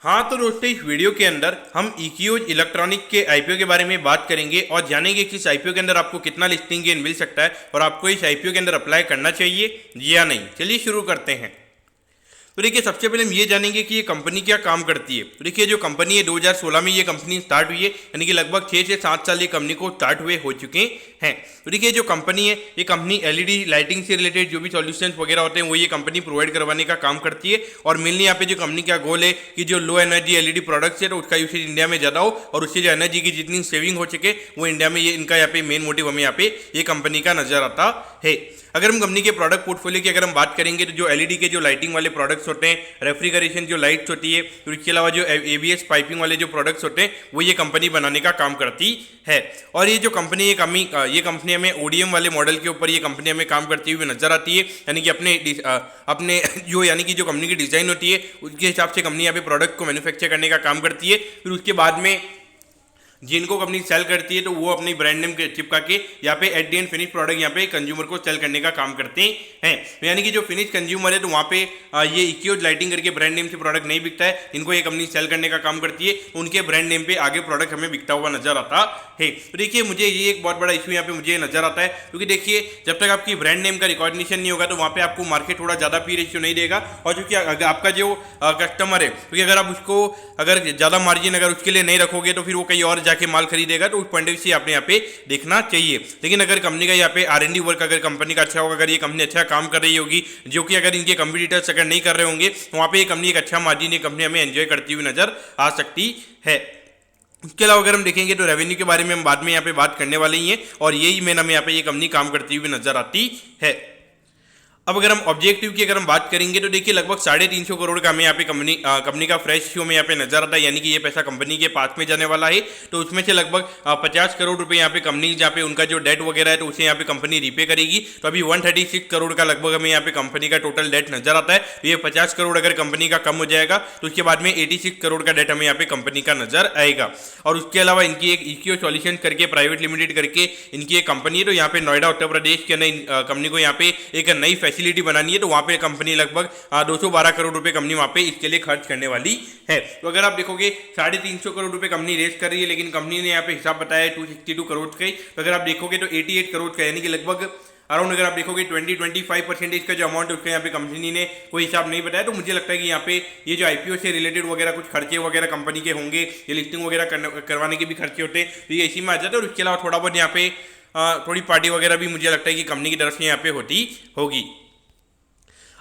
हाँ तो दोस्तों, इस वीडियो के अंदर हम इक्यूज इलेक्ट्रॉनिक के आईपीओ के बारे में बात करेंगे और जानेंगे कि इस आईपीओ के अंदर आपको कितना लिस्टिंग गेन मिल सकता है और आपको इस आईपीओ के अंदर अप्लाई करना चाहिए या नहीं। चलिए शुरू करते हैं। तो देखिए, सबसे पहले हम ये जानेंगे कि ये कंपनी क्या काम करती है। तो देखिए, जो कंपनी है 2016 में ये कंपनी स्टार्ट हुई है, यानी कि लगभग 6 से 7 साल ये कंपनी को स्टार्ट हुए हो चुके हैं। तो देखिए, जो कंपनी है ये कंपनी एलईडी लाइटिंग से रिलेटेड जो भी सॉल्यूशंस वगैरह होते हैं वो ये कंपनी प्रोवाइड करवाने का काम करती है। और मेनली यहाँ पे जो कंपनी का गोल है कि जो लो एनर्जी एलईडी प्रोडक्ट्स है तो उसका यूसेज इंडिया में ज़्यादा हो और उससे जो एनर्जी की जितनी सेविंग हो सके वो इंडिया में, ये इनका यहाँ पे मेन मोटिव हमें यहाँ पे ये कंपनी का नजर आता है। अगर हम कंपनी के प्रोडक्ट पोर्टफोलियो की अगर हम बात करेंगे तो जो एलईडी के जो लाइटिंग वाले प्रोडक्ट्स होते हैं, रेफ्रिजरेशन जो लाइट्स होती है, तो इसके अलावा जो एबीएस पाइपिंग वाले जो प्रोडक्ट्स होते हैं वो ये कंपनी बनाने का काम करती है। और ये जो कंपनी ये कंपनी हमें ओडीएम वाले मॉडल के ऊपर ये कंपनी हमें काम करती हुई नजर आती है, यानी कि अपने जो यानी कि जो कंपनी की डिज़ाइन होती है उसके हिसाब से कंपनी यहाँ पे प्रोडक्ट को मैन्युफैक्चर करने का काम करती है। फिर उसके बाद में जिनको कंपनी सेल करती है तो वो अपनी ब्रांड नेम के चिपका के यहाँ पे at the and finish product यहाँ पे कंज्यूमर को सेल करने का काम करते हैं। यानी कि जो फिनिश कंज्यूमर है तो वहाँ पे ये इक्यूज लाइटिंग करके ब्रांड नेम से प्रोडक्ट नहीं बिकता है, इनको ये कंपनी सेल करने का काम करती है, उनके ब्रांड नेम पे आगे प्रोडक्ट हमें बिकता हुआ नजर आता है। तो देखिए, मुझे ये एक बहुत बड़ा इशू यहाँ पे मुझे नजर आता है, क्योंकि देखिए जब तक आपकी ब्रांड नेम का रिकॉग्निशन नहीं होगा तो वहाँ पे आपको मार्केट थोड़ा ज़्यादा पी रेशियो नहीं देगा। और चूंकि आपका जो कस्टमर है, क्योंकि अगर आप उसको अगर ज़्यादा मार्जिन अगर उसके लिए नहीं रखोगे तो फिर वो कहीं और जाके माल खरीदेगा, तो उस पॉइंट से आपने यहाँ पे देखना चाहिए। लेकिन अगर कंपनी का यहाँ पे आर&डी वर्क अगर कंपनी का अच्छा होगा, अगर ये कंपनी अच्छा काम कर रही होगी, जो कि अगर इनके कंपीटिटर्स अगर नहीं कर रहे होंगे तो वहाँ पे ये कंपनी एक अच्छा मार्जिन ये कंपनी हमें एंजॉय करती हुई नजर आ सकती है। उसके अलावा अगर हम देखेंगे तो रेवेन्यू के बारे में हम बाद में यहाँ पे बात करने वाले ही हैं और यही मेन हमें यहाँ पे ये कंपनी काम करती हुई नजर आती है। अब अगर हम ऑब्जेक्टिव की अगर हम बात करेंगे तो देखिए लगभग 350 करोड़ का हमें यहाँ पे कंपनी का फ्रेश इश्यू में यहाँ पे नजर आता है, यानी कि ये पैसा कंपनी के पास में जाने वाला है। तो उसमें से लगभग 50 करोड़ रुपए यहाँ पे कंपनी जहाँ पे उनका जो डेट वगैरह है तो उसे यहाँ पे कंपनी रीपे करेगी। तो अभी 136 करोड़ का लगभग हमें यहाँ पे कंपनी का टोटल डेट नजर आता है। तो ये 50 करोड़ अगर कंपनी का कम हो जाएगा तो उसके बाद में 86 करोड़ का डेट हमें यहाँ पे कंपनी का नजर आएगा। और उसके अलावा इनकी एक इक्यू सॉल्यूशन करके प्राइवेट लिमिटेड करके इनकी एक कंपनी है, तो यहाँ पे नोएडा उत्तर प्रदेश के अंदर कंपनी को यहाँ पे एक नई फैसिलिटी बनानी है, तो वहाँ पे कंपनी लगभग 212 करोड़ रुपए कंपनी वहाँ पे इसके लिए खर्च करने वाली है। तो अगर आप देखोगे 350 करोड़ रुपए कंपनी रेस कर रही है, लेकिन कंपनी ने यहाँ पे हिसाब बताया है 262 करोड़ का ही। तो अगर आप देखोगे तो 88 करोड़ का, यानी कि लगभग अराउंड अगर आप देखोगे 20-25% का जो अमाउंट है उसका यहाँ पे कंपनी ने कोई हिसाब नहीं बताया। तो मुझे लगता है कि यहाँ पे ये जो आईपीओ से रिलेटेड वगैरह कुछ खर्चे वगैरह कंपनी के होंगे, ये लिस्टिंग वगैरह करवाने के भी खर्चे होते हैं, तो ये इसी में आ जाता है। और उसके अलावा थोड़ा बहुत यहाँ पे थोड़ी पार्टी वगैरह भी मुझे लगता है कि कंपनी की तरफ से यहाँ पे होती होगी।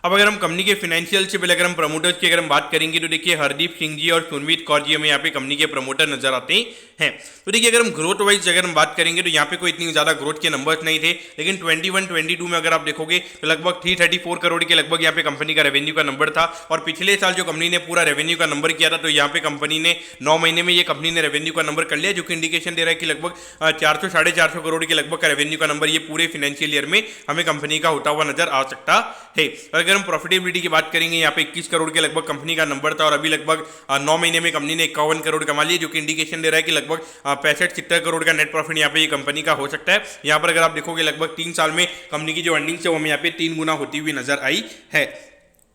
अब अगर हम कंपनी के फाइनेंशियल से पहले अगर हम प्रमोटर्स की अगर हम बात करेंगे तो देखिए हरदीप सिंह जी और सुनवीत कौर जी हमें यहाँ पे कंपनी के प्रमोटर नजर आते हैं। तो देखिए, अगर हम ग्रोथ वाइज अगर हम बात करेंगे तो यहाँ पे कोई इतनी ज़्यादा ग्रोथ के नंबर्स नहीं थे, लेकिन 21-22 में अगर आप देखोगे तो लगभग 334 करोड़ के लगभग यहाँ पे कंपनी का रेवेन्यू का नंबर था। और पिछले साल जो कंपनी ने पूरा रेवेन्यू का नंबर किया था तो यहाँ पे कंपनी ने 9 महीने में ये कंपनी ने रेवेन्यू का नंबर कर लिया, जो कि इंडिकेशन दे रहा है कि लगभग 400-450 करोड़ के लगभग का रेवेन्यू का नंबर ये पूरे फाइनेंशियल ईयर में हमें कंपनी का होता हुआ नजर आ सकता है। अगर हम प्रॉफिटेबिलिटी की बात करेंगे, यहाँ पे 21 करोड़ के लगभग कंपनी का नंबर था और अभी लगभग 9 महीने में कंपनी ने 51 करोड़ कमा लिया, जो कि इंडिकेशन दे रहा है कि लगभग 65-70 करोड़ का नेट प्रॉफिट यहाँ पे ये कंपनी का हो सकता है। यहाँ पर अगर आप देखोगे लगभग 3 साल में कंपनी की जो अर्निंग्स है वो हमें यहाँ पे 3 गुना होती हुई नजर आई है।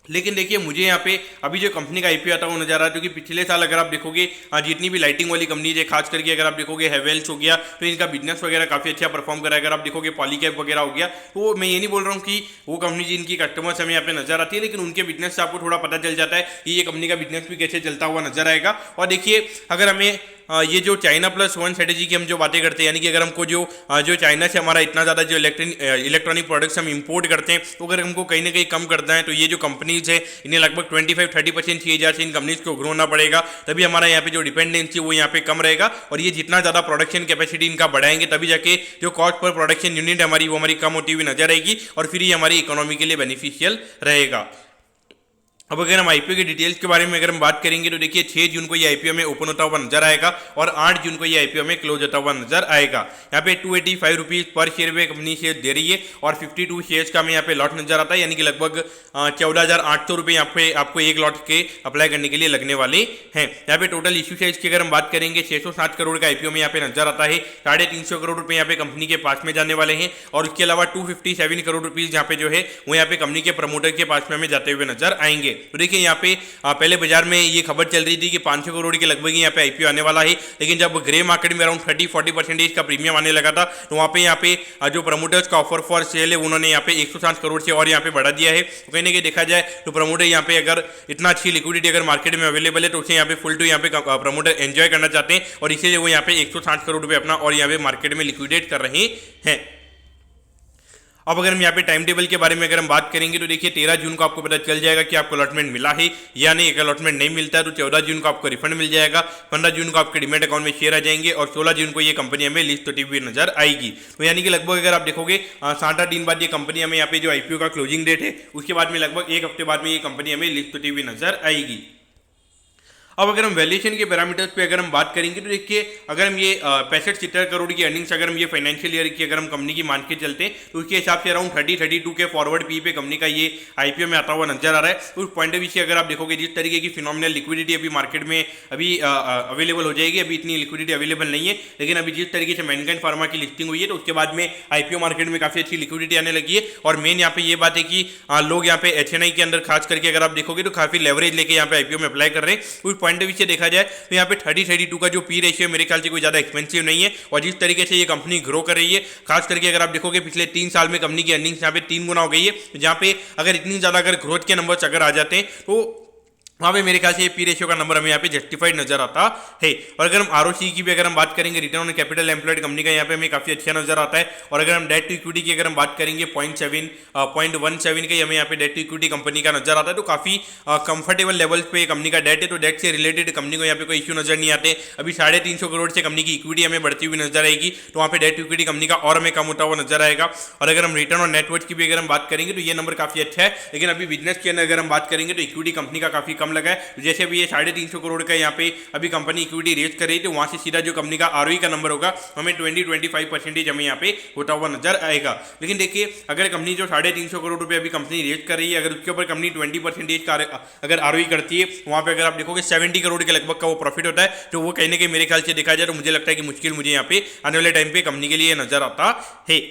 लेकिन देखिए, मुझे यहाँ पे अभी जो कंपनी का आईपीओ आता है वो नजर आ रहा है, क्योंकि पिछले साल अगर आप देखोगे जितनी भी लाइटिंग वाली कंपनी है, खास करके अगर आप देखोगे हेवेल्स हो गया तो इनका बिजनेस वगैरह काफ़ी अच्छा परफॉर्म करा है। अगर आप देखोगे पॉलीकैब वगैरह हो गया, तो मैं ये नहीं बोल रहा हूँ कि वो कंपनी जिनकी कस्टमर्स हमें यहाँ पे नजर आती है, लेकिन उनके बिजनेस से आपको थोड़ा पता चल जाता है कि ये कंपनी का बिजनेस भी कैसे चलता हुआ नजर आएगा। और देखिए, अगर हमें ये जो चाइना प्लस वन स्ट्रेटेजी की हम जो बातें करते हैं, यानी कि अगर हमको जो चाइना से हमारा इतना ज़्यादा जो इलेक्ट्रॉनिक प्रोडक्ट्स हम इंपोर्ट करते हैं, तो अगर हमको कहीं ना कहीं कम करना है तो ये जो कंपनीज है इन्हें लगभग 25-30% चाहिए जैसे इन कंपनीज को ग्रो होना पड़ेगा, तभी हमारा यहाँ पे जो डिपेंडेंसी वो यहाँ पे कम रहेगा। और ये जितना ज़्यादा प्रोडक्शन कैपेसिटी इनका बढ़ाएंगे तभी जाके जो कॉस्ट पर प्रोडक्शन यूनिट हमारी वो हमारी कम होती हुई नजर आएगी और फिर ये हमारी इकोनॉमी के लिए बेनिफिशियल रहेगा। अब अगर हम आईपीओ की डिटेल्स के बारे में अगर हम बात करेंगे तो देखिए 6 जून को ये आईपीओ में ओपन होता हुआ नजर आएगा और 8 जून को ये आईपीओ में क्लोज होता हुआ नजर आएगा। यहाँ पे 285 रुपीज़ पर शेयर पे कंपनी शेयर दे रही है और 52 शेयर्स का हमें यहाँ पे लॉट नजर आता है, यानी कि लगभग 14,800 रुपये यहाँ पे आपको एक लॉट के अप्लाई करने के लिए लगने वाले हैं। यहाँ पे टोटल इश्यू साइज की अगर हम बात करेंगे 607 करोड़ का आईपीओ में यहाँ पे नजर आता है, 350 करोड़ रुपये यहाँ पे कंपनी के पास में जाने वाले हैं और उसके अलावा 257 करोड़ रुपीज़ यहाँ पे जो है वो यहाँ पे कंपनी के प्रमोटर के पास में हमें जाते हुए नजर आएंगे। तो देखिए यहाँ पे पहले बाजार में ये खबर चल रही थी कि 500 करोड़ के लगभग यहाँ पे आईपीओ आने वाला है, लेकिन जब ग्रे मार्केट में अराउंड 30-40% का प्रीमियम आने लगा था तो वहाँ पे जो प्रमोटर्स का ऑफर फॉर सेल है उन्होंने यहाँ पे 160 करोड़ से और यहाँ पे बढ़ा दिया है। तो कहीं ना कहीं देखा जाए तो प्रमोटर यहाँ पे अगर इतना अच्छी लिक्विडिटी अगर मार्केट में अवेलेबल है तो उसे यहाँ पे फुल टू यहाँ पे प्रमोटर एंजॉय करना चाहते हैं और इसीलिए वो यहाँ पे 160 करोड़ रुपए अपना और यहाँ पे मार्केट में लिक्विडेट कर रहे हैं। अब अगर हम यहाँ पे टाइम टेबल के बारे में अगर हम बात करेंगे तो देखिए 13 जून को आपको पता चल जाएगा कि आपको अलॉटमेंट मिला है या नहीं। अगर अलॉटमेंट नहीं मिलता है तो 14 जून को आपको रिफंड मिल जाएगा, 15 जून को आपके डीमैट अकाउंट में शेयर आ जाएंगे और 16 जून को ये कंपनी हमें लिस्ट होती हुई नजर आएगी। तो यानी कि लगभग अगर आप देखोगे 7-8 दिन बाद ये कंपनी हमें यहाँ पे जो आईपीओ का क्लोजिंग डेट है उसके बाद में लगभग एक हफ्ते बाद में ये कंपनी हमें लिस्ट होती हुई नजर आएगी। अब अगर हम वैल्यूएशन के पैरामीटर्स पे अगर हम बात करेंगे तो देखिए अगर हम ये 65-70 करोड़ की अर्निंग्स अगर हम ये फाइनेंशियल ईयर की अगर हम कंपनी की मान के चलते हैं तो उसके हिसाब से अराउंड 30-32 के फॉरवर्ड पी पे कंपनी का ये आईपीओ में आता हुआ नजर आ रहा है। उस पॉइंट ऑफ व्यू से अगर आप देखोगे जिस तरीके की फिनोमिनल लिक्विडिटी अभी मार्केट में अभी अवेलेबल हो जाएगी, अभी इतनी लिक्विडिटी अवेलेबल नहीं है, लेकिन अभी जिस तरीके से मैनकाइंड फार्मा की लिस्टिंग हुई है तो उसके बाद में आईपीओ मार्केट में काफी अच्छी लिक्विडिटी आने लगी है। और मेन यहाँ पे ये बात है कि लोग यहाँ पे एचएनआई के अंदर खास करके अगर आप देखोगे तो काफी लेवरेज लेके यहाँ पे आईपीओ में अप्लाई कर रहे हैं। उस पॉइंट ऑफ व्यू से देखा जाए तो यहाँ पे 30-32 का जो पी रेशियो मेरे ख्याल से कोई ज्यादा एक्सपेंसिव नहीं है। और जिस तरीके से ये कंपनी ग्रो कर रही है, खास करके अगर आप देखोगे पिछले 3 साल में कंपनी की अर्निंग्स यहाँ पे 3 गुना हो गई है, जहाँ पे अगर इतनी ज्यादा अगर ग्रोथ के नंबर्स अगर आ जाते हैं तो वहाँ पे मेरे ख्याल से पी रेशियो का नंबर हमें यहाँ पे जस्टिफाइड नजर आता है। और अगर हम आरओसी की भी अगर हम बात करेंगे, return on capital employed company का यहाँ पे हमें काफी अच्छा नजर आता है। और अगर हम डेट टू इक्विटी की अगर हम बात करेंगे 0.17 का हमें यहाँ पे डेट टू इक्विटी कंपनी का नजर आता है। तो काफी कंफर्टेबल लेवल्स पे कंपनी का डेट है, तो डेट से रिलेटेड कंपनी को यहाँ पे कोई इश्यू नजर नहीं आते। अभी 350 करोड़ से कंपनी की इक्विटी हमें बढ़ती हुई नजर आएगी, तो वहाँ पे डेट टू इक्विटी कंपनी का और हमें कम होता हुआ नजर आएगा। और अगर हम रिटर्न ऑन नेटवर्थ की भी अगर हम बात करेंगे तो ये नंबर काफी अच्छा है, लेकिन अभी बिजनेस के अंदर अगर हम बात करेंगे तो इक्विटी कंपनी का काफी कम लगा है। जैसे अभी ये 350 करोड़ का यहाँ पे अभी कंपनी इक्विटी रेज कर रही है, तो वहां से सीधा जो कंपनी का आरओई का नंबर होगा हमें 20-25% हमें यहाँ पे होता हुआ नजर आएगा। लेकिन देखिए अगर कंपनी जो 350 करोड़ रुपए अभी कंपनी रेज कर रही है, अगर उसके ऊपर कंपनी 20% का अगर आरओई करती है, वहां पे अगर आप देखोगे 70 करोड़ के लगभग का वो प्रॉफिट होता है। तो वो कहीं ना कहीं मेरे ख्याल से देखा जाए तो मुझे लगता है कि मुश्किल मुझे यहाँ पे आने वाले टाइम पे कंपनी के लिए नजर आता है।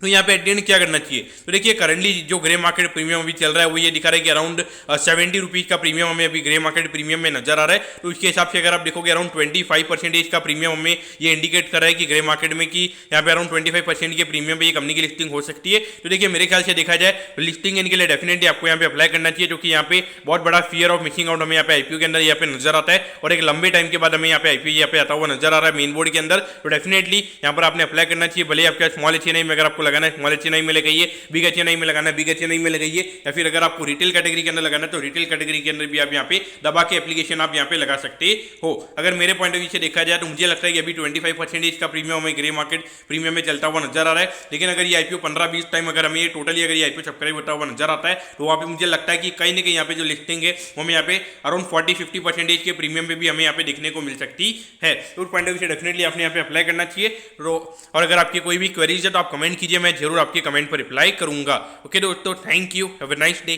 तो यहाँ पे एट क्या करना चाहिए, तो देखिए करंटली जो ग्रे मार्केट प्रीमियम अभी चल रहा है वो ये दिखा रहा है कि अराउंड 70 रुपीज़ का प्रीमियम हमें अभी ग्रे मार्केट प्रीमियम में नजर आ रहा है। तो उसके हिसाब से अगर आप देखोगे अराउंड 25% का प्रीमियम हमें ये इंडिकेट कर रहा है कि ग्रे मार्केट में कि यहाँ पे अराउंड 25% के प्रीमियम पे ये कंपनी की लिस्टिंग हो सकती है। तो देखिए मेरे ख्याल से देखा जाए तो लिस्टिंग इनके लिए डेफिनेटली आपको यहाँ पे अप्लाई करना चाहिए, जो कि यहाँ पे बहुत बड़ा फियर ऑफ मिसिंग आउट हमें यहाँ पे आईपीओ के अंदर यहाँ पे नजर आता है। और एक लंबे टाइम के बाद हमें यहाँ पे आईपीओ यहाँ पे आता हुआ नजर आ रहा है मेन बोर्ड के अंदर। तो डेफिनेटली यहाँ पर आपने अप्लाई करना चाहिए, भले आपके स्मॉल एचएनआई में अगर आपको लगाना है स्मॉल एचएनआई में लगाइए, बिग एचएनआई में लगाना है बिग एचएनआई में लगाइए, या फिर अगर आपको रिटेल कैटेगरी के अंदर लगाना है तो रिटेल कैटेगरी के अंदर भी आप यहाँ पे दबा के एप्लीकेशन आप यहाँ पे लगा सकते हो। अगर मेरे पॉइंट ऑफ व्यू से देखा जाए तो मुझे लगता है कि अभी 25% का प्रीमियम हमें ग्रे मार्केट प्रीमियम में चलता हुआ नजर आ रहा है। लेकिन अगर ये आईपीओ 15-20 टाइम अगर हमें टोटली अगर ये आईपीओ सब्सक्राइब होता हुआ नजर आता है तो वहाँ पे मुझे लगता है कि कहीं ना कहीं यहाँ पे जो लिस्टिंग है वो हमें यहाँ पे अराउंड 40-50% के प्रीमियम पे भी हमें यहाँ पे देखने को मिल सकती है। तो उस पॉइंट ऑफ व्यू से डेफिनेटली आपने यहाँ पे अप्लाई करना चाहिए। और अगर आपकी कोई भी क्वेरीज है तो आप कमेंट कीजिए, मैं जरूर आपके कमेंट पर रिप्लाई करूंगा। ओके दोस्तों, thank you, have a nice day.